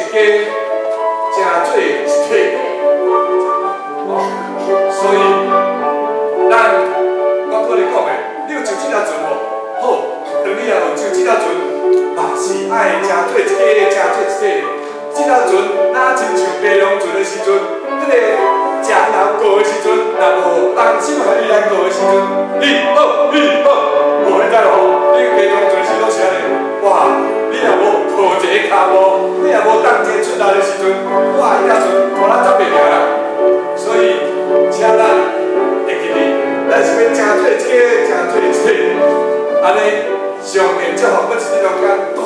家成做一体。哦，所以我可能讲的，你有就这条船无？好，当你也有就这条船，嘛是爱成做一体，成做一体。这条船哪亲像白龙船的时阵，迄个食老过的时阵，若无动手互你来过的时阵，你好，无你知无？你白龙船是拢是安尼，哇！你若无抱一个骹无，你若无动一个出力的时阵，哇！迄条船无咱走袂赢啦。所以，请咱会记哩，咱是要成做一体，成做一体，安尼上帝祝福要一日中间大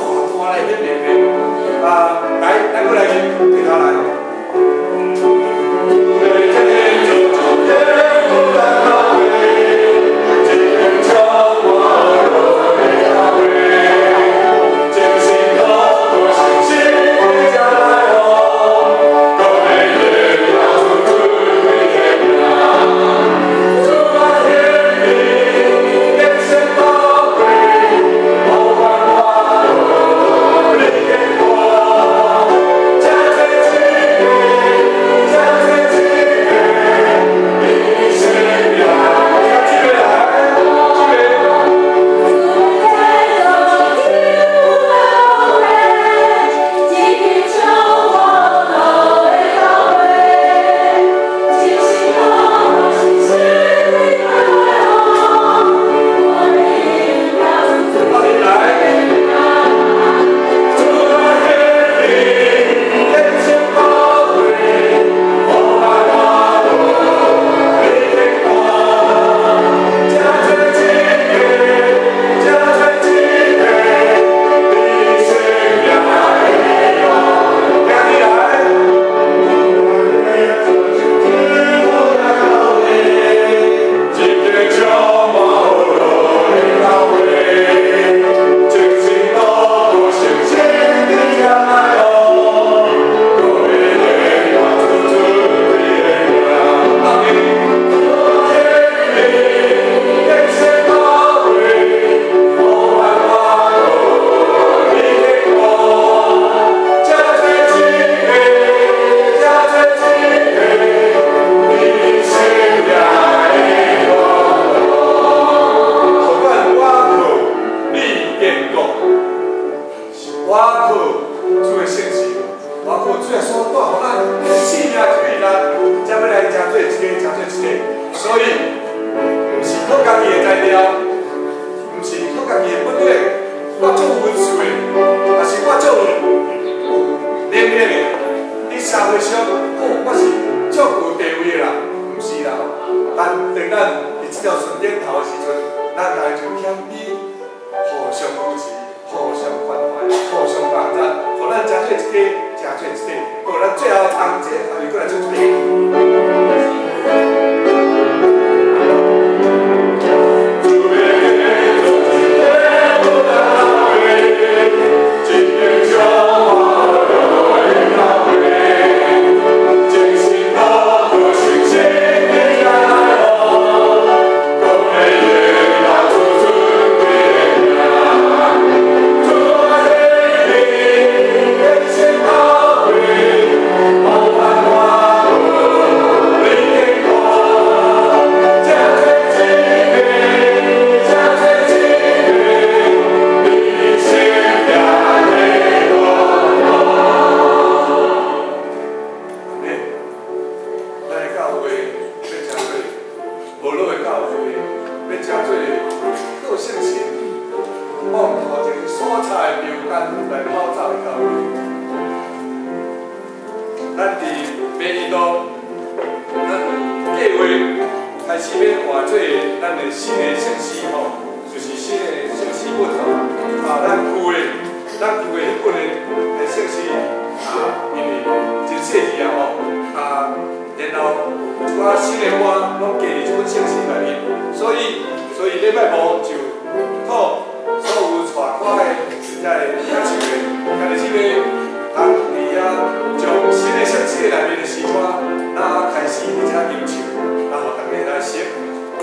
来显明的。来，咱过来去对头来。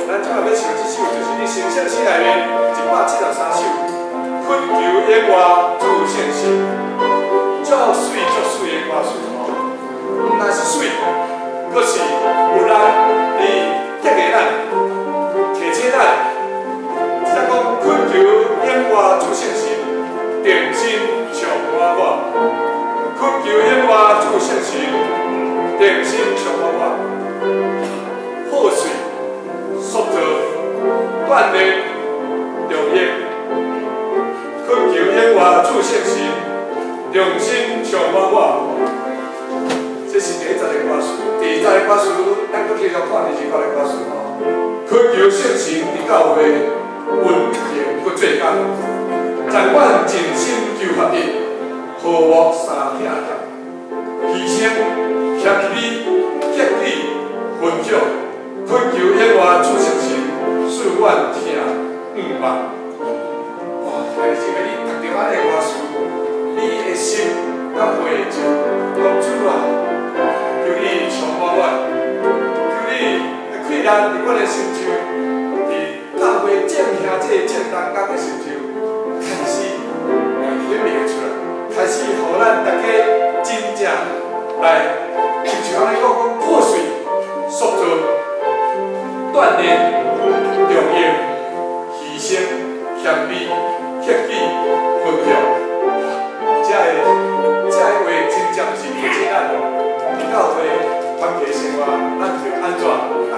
咱今日要唱这首，就是你新鲜诗内面173首，困求野外自信心，足水足水的。歌词吼，毋但是水，阁是有人伫激励咱、提醒咱，则讲困求演歌自信心，定心常满我。困求演歌自信心，定心常满我。好水、塑造、锻炼、疗愈。困求演歌自信心，定心常满我。这是第10个歌词，第10个歌词，咱搁继续看第2个歌词吼。困求信心伫教会，运行搁做工，但愿尽心求合一，和睦三兄弟，牺牲、协力、协力、分享，困求演歌自信心，使阮听毋忘。哇，但是你读着安尼歌词，你的心敢会就讲主啊？求你充满我，求你开力伫阮的心中，伫教会正兄这正当工的心中，开始显明出来，开始互咱大家真正来，就像安尼讲破碎、塑造、锻炼、疗愈、牺牲、谦卑、协力、分享，这个话真正是提醒咱哦。教会团契生活，咱就安怎来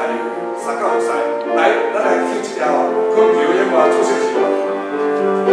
三教会使？来，咱来听一条困求演歌自信心。Thank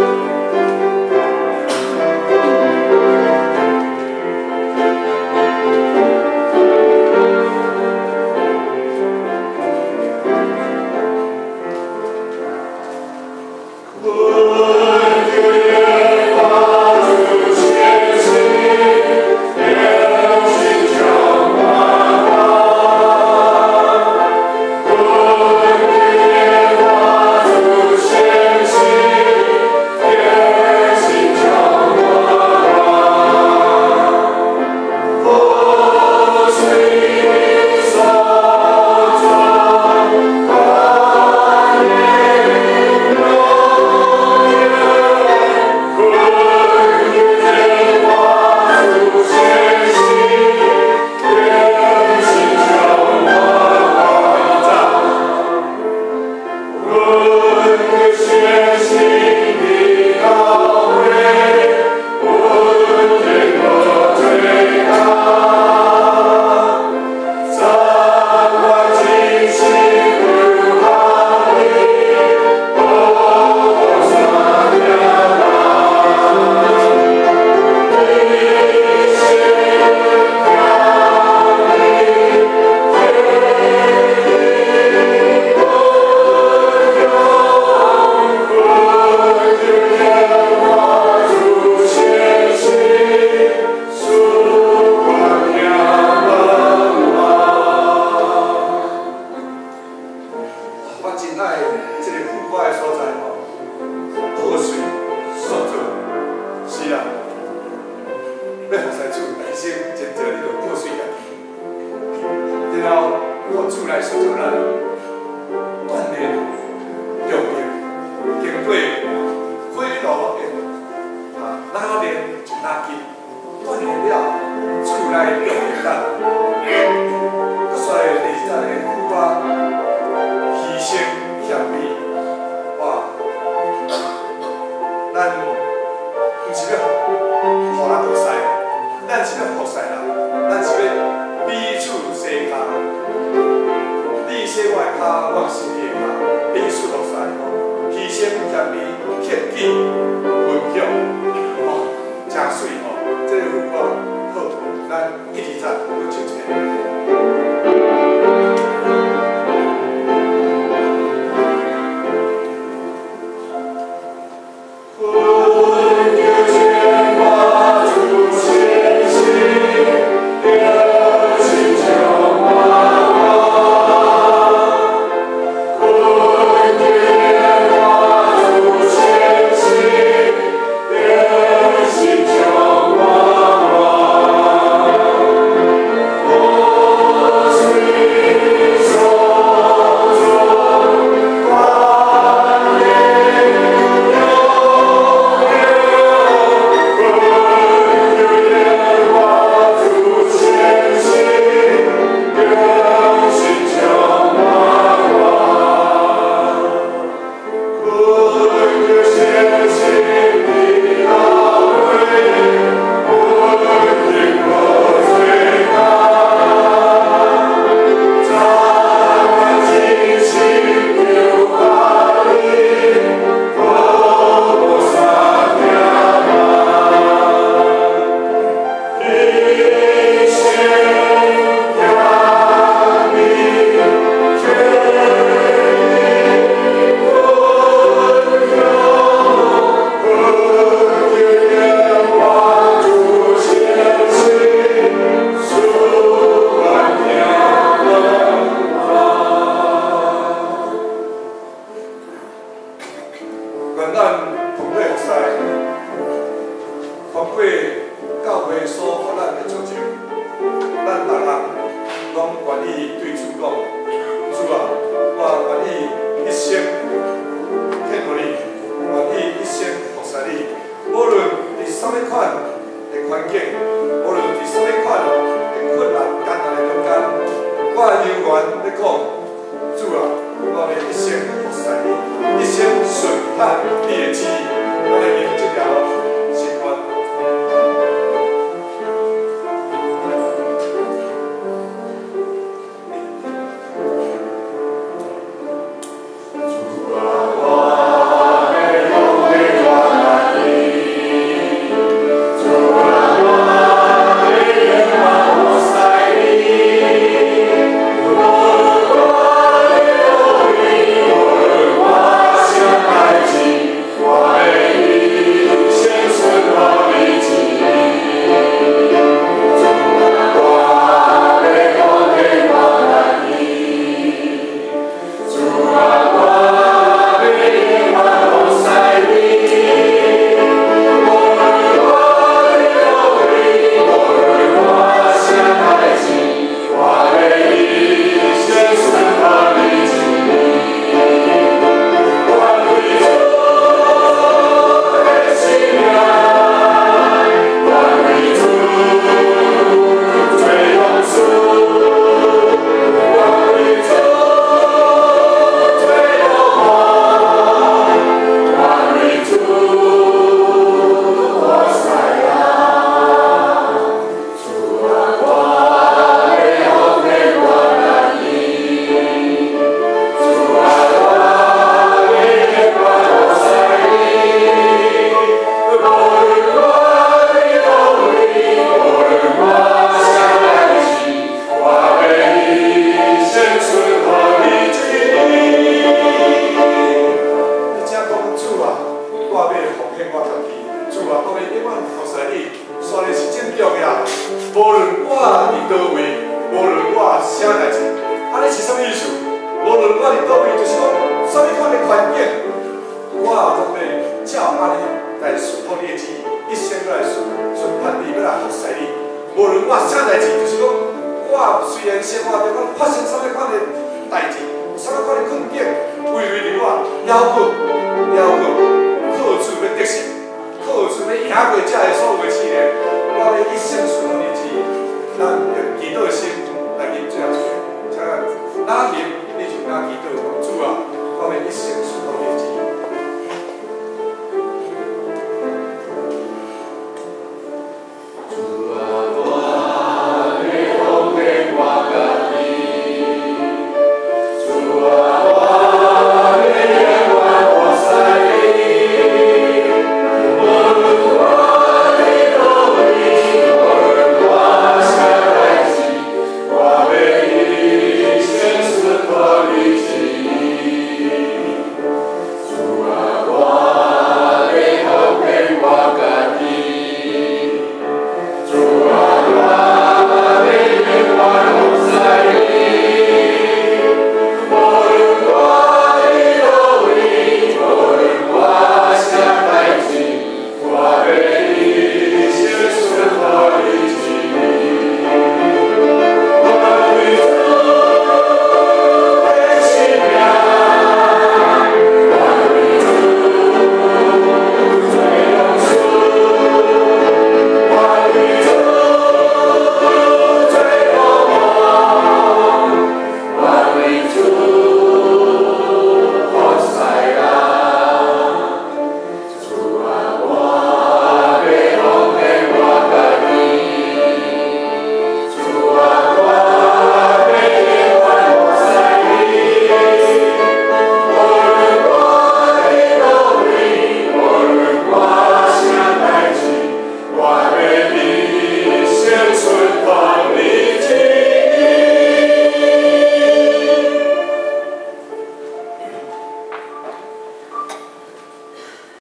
you. 什么款的环境，无论伫什么款的困难艰难的中间，我仍然咧讲，主啊，我要一生服侍你，一生顺服你的旨意，我来用这条心愿。无论我啥代志，就是讲，我虽然生活中讲发生啥物款的代志，啥物款的困境，为着我了困，